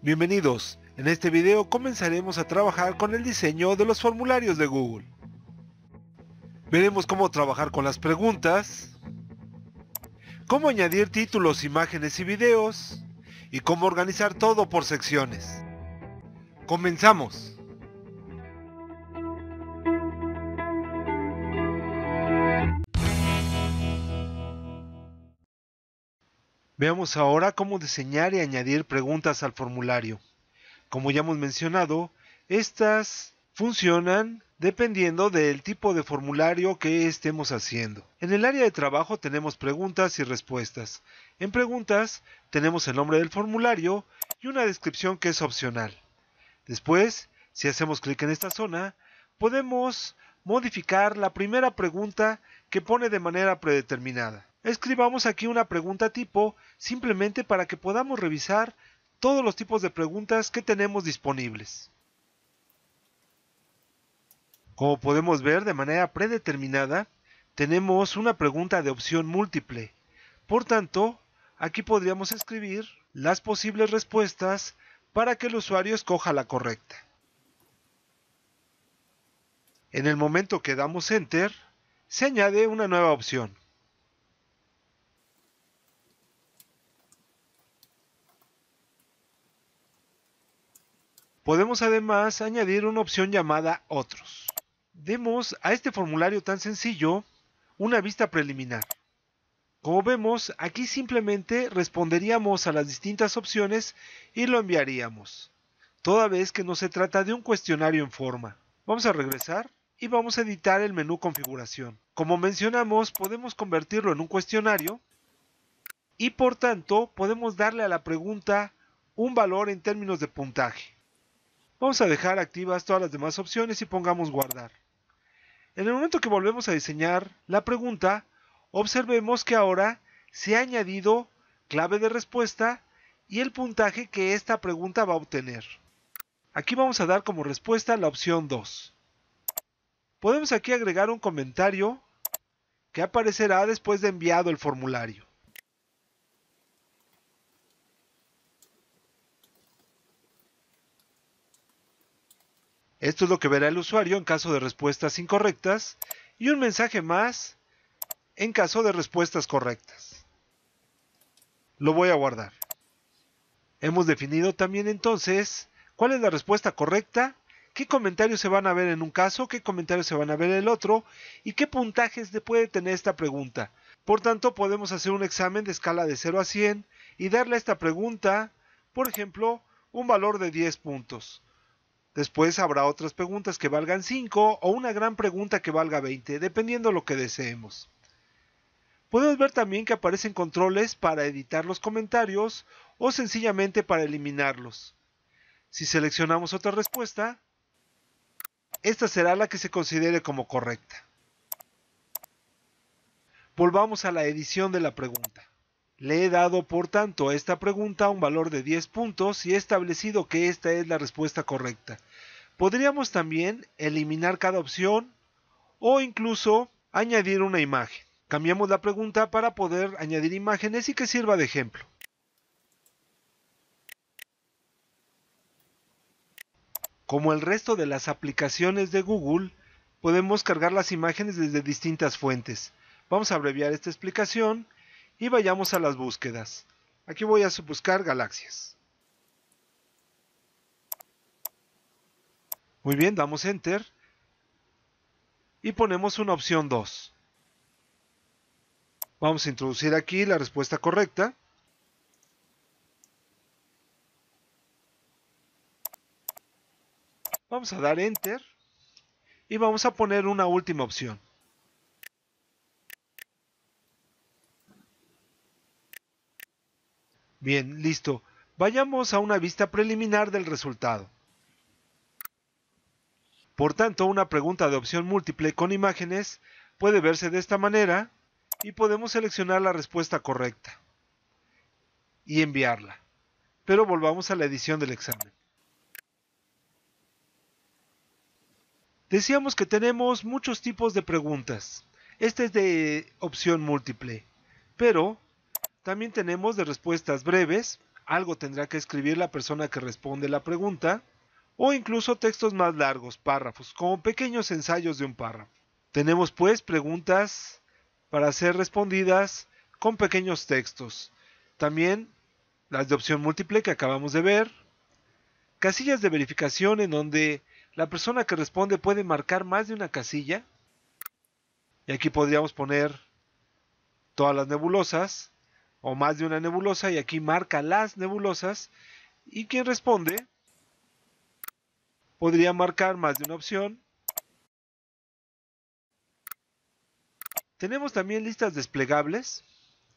Bienvenidos, en este video comenzaremos a trabajar con el diseño de los formularios de Google. Veremos cómo trabajar con las preguntas, cómo añadir títulos, imágenes y videos, y cómo organizar todo por secciones. ¡Comenzamos! Veamos ahora cómo diseñar y añadir preguntas al formulario. Como ya hemos mencionado, estas funcionan dependiendo del tipo de formulario que estemos haciendo. En el área de trabajo tenemos preguntas y respuestas. En preguntas tenemos el nombre del formulario y una descripción que es opcional. Después, si hacemos clic en esta zona, podemos modificar la primera pregunta que pone de manera predeterminada. Escribamos aquí una pregunta tipo simplemente para que podamos revisar todos los tipos de preguntas que tenemos disponibles. Como podemos ver, de manera predeterminada, tenemos una pregunta de opción múltiple. Por tanto, aquí podríamos escribir las posibles respuestas para que el usuario escoja la correcta. En el momento que damos Enter, se añade una nueva opción. Podemos además añadir una opción llamada Otros. Demos a este formulario tan sencillo una vista preliminar. Como vemos, aquí simplemente responderíamos a las distintas opciones y lo enviaríamos, toda vez que no se trata de un cuestionario en forma. Vamos a regresar y vamos a editar el menú Configuración. Como mencionamos, podemos convertirlo en un cuestionario y por tanto podemos darle a la pregunta un valor en términos de puntaje. Vamos a dejar activas todas las demás opciones y pongamos guardar. En el momento que volvemos a diseñar la pregunta, observemos que ahora se ha añadido clave de respuesta y el puntaje que esta pregunta va a obtener. Aquí vamos a dar como respuesta la opción 2. Podemos aquí agregar un comentario que aparecerá después de enviado el formulario. Esto es lo que verá el usuario en caso de respuestas incorrectas y un mensaje más en caso de respuestas correctas. Lo voy a guardar. Hemos definido también entonces cuál es la respuesta correcta, qué comentarios se van a ver en un caso, qué comentarios se van a ver en el otro y qué puntajes puede tener esta pregunta. Por tanto, podemos hacer un examen de escala de 0 a 100 y darle a esta pregunta, por ejemplo, un valor de 10 puntos. Después habrá otras preguntas que valgan 5 o una gran pregunta que valga 20, dependiendo lo que deseemos. Podemos ver también que aparecen controles para editar los comentarios o sencillamente para eliminarlos. Si seleccionamos otra respuesta, esta será la que se considere como correcta. Volvamos a la edición de la pregunta. Le he dado, por tanto, a esta pregunta un valor de 10 puntos y he establecido que esta es la respuesta correcta. Podríamos también eliminar cada opción o incluso añadir una imagen. Cambiamos la pregunta para poder añadir imágenes y que sirva de ejemplo. Como el resto de las aplicaciones de Google, podemos cargar las imágenes desde distintas fuentes. Vamos a abreviar esta explicación y vayamos a las búsquedas. Aquí voy a buscar galaxias. Muy bien, damos Enter y ponemos una opción 2. Vamos a introducir aquí la respuesta correcta. Vamos a dar Enter y vamos a poner una última opción. Bien, listo. Vayamos a una vista preliminar del resultado. Por tanto, una pregunta de opción múltiple con imágenes puede verse de esta manera y podemos seleccionar la respuesta correcta y enviarla. Pero volvamos a la edición del examen. Decíamos que tenemos muchos tipos de preguntas. Esta es de opción múltiple, pero también tenemos de respuestas breves, Algo tendrá que escribir la persona que responde la pregunta, o incluso textos más largos, párrafos, como pequeños ensayos de un párrafo. Tenemos pues preguntas para ser respondidas con pequeños textos. También las de opción múltiple que acabamos de ver. Casillas de verificación en donde la persona que responde puede marcar más de una casilla. Y aquí podríamos poner todas las nebulosas o más de una nebulosa y aquí marca las nebulosas. Y quien responde podría marcar más de una opción. Tenemos también listas desplegables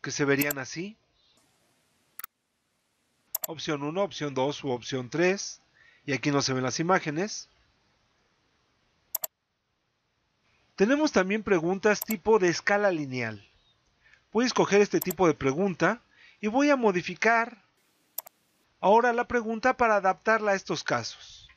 que se verían así. Opción 1, opción 2 u opción 3. Y aquí no se ven las imágenes. Tenemos también preguntas tipo de escala lineal. Voy a escoger este tipo de pregunta y voy a modificar ahora la pregunta para adaptarla a estos casos.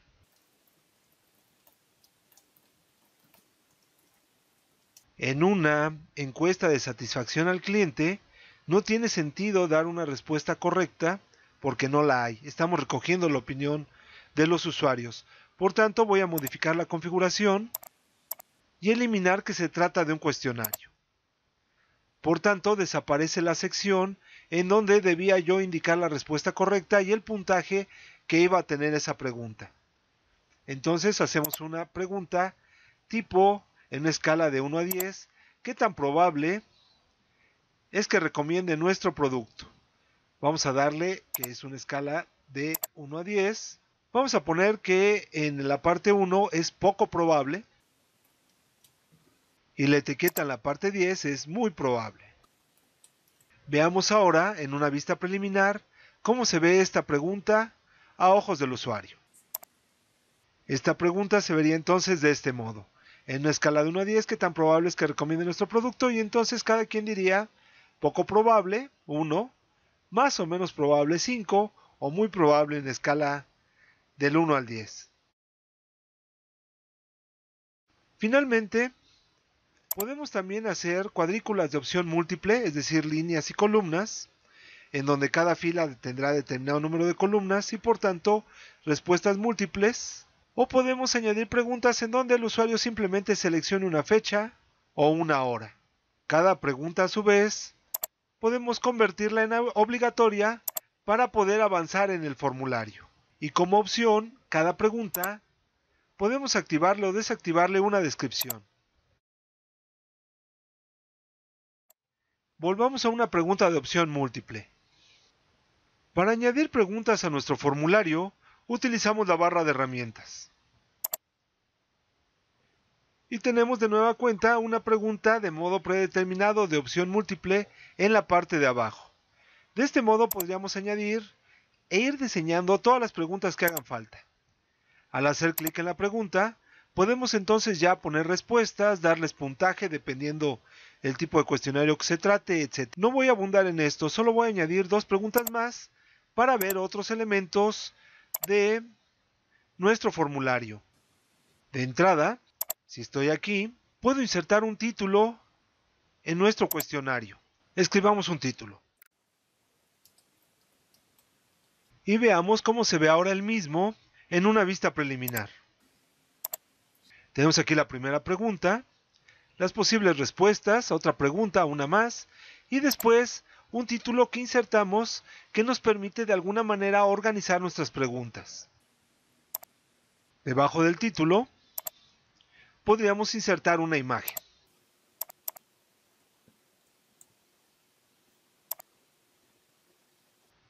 En una encuesta de satisfacción al cliente, no tiene sentido dar una respuesta correcta porque no la hay. Estamos recogiendo la opinión de los usuarios. Por tanto, voy a modificar la configuración y eliminar que se trata de un cuestionario. Por tanto, desaparece la sección en donde debía yo indicar la respuesta correcta y el puntaje que iba a tener esa pregunta. Entonces hacemos una pregunta tipo en una escala de 1 a 10, ¿qué tan probable es que recomiende nuestro producto? Vamos a darle que es una escala de 1 a 10. Vamos a poner que en la parte 1 es poco probable y la etiqueta en la parte 10 es muy probable. Veamos ahora en una vista preliminar cómo se ve esta pregunta a ojos del usuario. Esta pregunta se vería entonces de este modo. En una escala de 1 a 10, ¿qué tan probable es que recomiende nuestro producto? Y entonces cada quien diría poco probable, 1, más o menos probable, 5, o muy probable en escala del 1 al 10. Finalmente, podemos también hacer cuadrículas de opción múltiple, es decir, líneas y columnas, en donde cada fila tendrá determinado número de columnas y por tanto respuestas múltiples. O podemos añadir preguntas en donde el usuario simplemente seleccione una fecha o una hora. Cada pregunta a su vez podemos convertirla en obligatoria para poder avanzar en el formulario. Y como opción, cada pregunta podemos activarle o desactivarle una descripción. Volvamos a una pregunta de opción múltiple. Para añadir preguntas a nuestro formulario, utilizamos la barra de herramientas. Y tenemos de nueva cuenta una pregunta de modo predeterminado de opción múltiple en la parte de abajo. De este modo podríamos añadir e ir diseñando todas las preguntas que hagan falta. Al hacer clic en la pregunta, podemos entonces ya poner respuestas, darles puntaje dependiendo el tipo de cuestionario que se trate, etc. No voy a abundar en esto, solo voy a añadir dos preguntas más para ver otros elementos de nuestro formulario. De entrada, si estoy aquí, puedo insertar un título en nuestro cuestionario. Escribamos un título. Y veamos cómo se ve ahora el mismo en una vista preliminar. Tenemos aquí la primera pregunta, las posibles respuestas, otra pregunta, una más, y después un título que insertamos que nos permite de alguna manera organizar nuestras preguntas. Debajo del título podríamos insertar una imagen.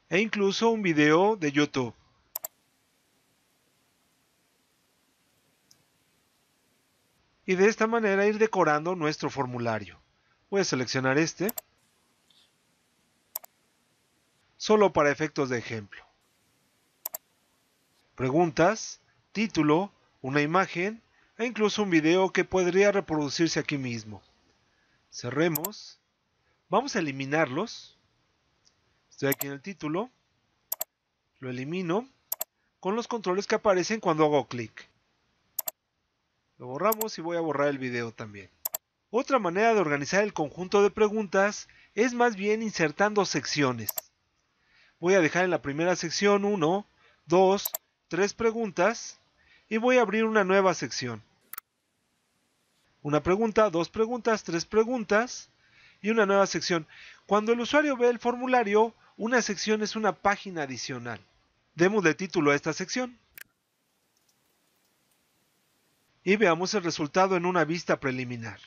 E incluso un video de YouTube. Y de esta manera ir decorando nuestro formulario. Voy a seleccionar este, solo para efectos de ejemplo. Preguntas, título, una imagen e incluso un video que podría reproducirse aquí mismo. Cerremos. Vamos a eliminarlos. Estoy aquí en el título. Lo elimino con los controles que aparecen cuando hago clic. Lo borramos y voy a borrar el video también. Otra manera de organizar el conjunto de preguntas es más bien insertando secciones. Voy a dejar en la primera sección 1, 2, 3 preguntas y voy a abrir una nueva sección. Una pregunta, 2 preguntas, 3 preguntas y una nueva sección. Cuando el usuario ve el formulario, una sección es una página adicional. Démosle título a esta sección. Y veamos el resultado en una vista preliminar.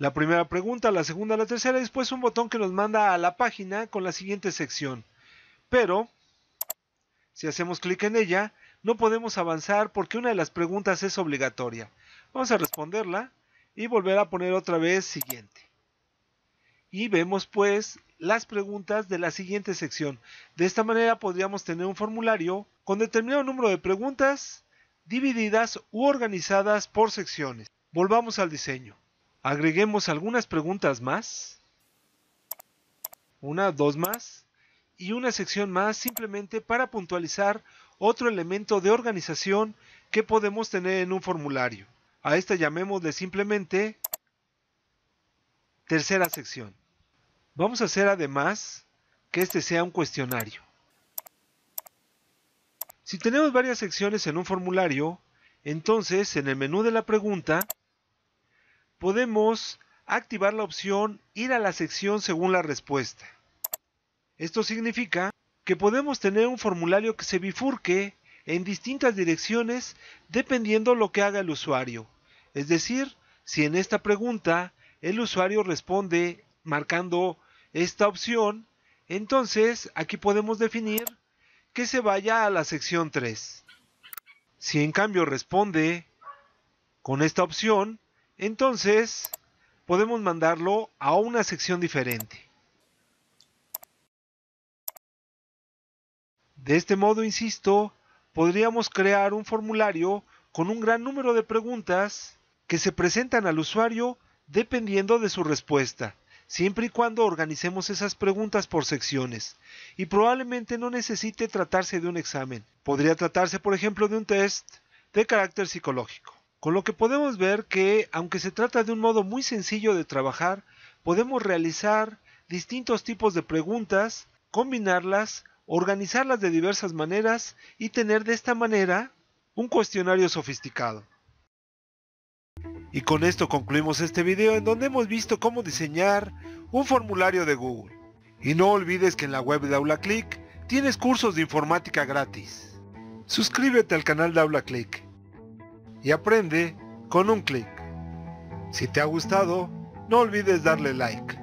La primera pregunta, la segunda, la tercera y después un botón que nos manda a la página con la siguiente sección. Pero, si hacemos clic en ella, no podemos avanzar porque una de las preguntas es obligatoria. Vamos a responderla y volver a poner otra vez siguiente. Y vemos pues las preguntas de la siguiente sección. De esta manera podríamos tener un formulario con determinado número de preguntas divididas u organizadas por secciones. Volvamos al diseño. Agreguemos algunas preguntas más, una, dos más y una sección más simplemente para puntualizar otro elemento de organización que podemos tener en un formulario. A esta llamémosle simplemente tercera sección. Vamos a hacer además que este sea un cuestionario. Si tenemos varias secciones en un formulario, entonces en el menú de la pregunta podemos activar la opción ir a la sección según la respuesta. Esto significa que podemos tener un formulario que se bifurque en distintas direcciones dependiendo lo que haga el usuario. Es decir, si en esta pregunta el usuario responde marcando esta opción, entonces aquí podemos definir que se vaya a la sección 3. Si en cambio responde con esta opción, entonces podemos mandarlo a una sección diferente. De este modo, insisto, podríamos crear un formulario con un gran número de preguntas que se presentan al usuario dependiendo de su respuesta, siempre y cuando organicemos esas preguntas por secciones. Y probablemente no necesite tratarse de un examen. Podría tratarse, por ejemplo, de un test de carácter psicológico. Con lo que podemos ver que, aunque se trata de un modo muy sencillo de trabajar, podemos realizar distintos tipos de preguntas, combinarlas, organizarlas de diversas maneras y tener de esta manera un cuestionario sofisticado. Y con esto concluimos este video en donde hemos visto cómo diseñar un formulario de Google. Y no olvides que en la web de AulaClick tienes cursos de informática gratis. Suscríbete al canal de AulaClick y aprende con un clic. Si te ha gustado, no olvides darle like.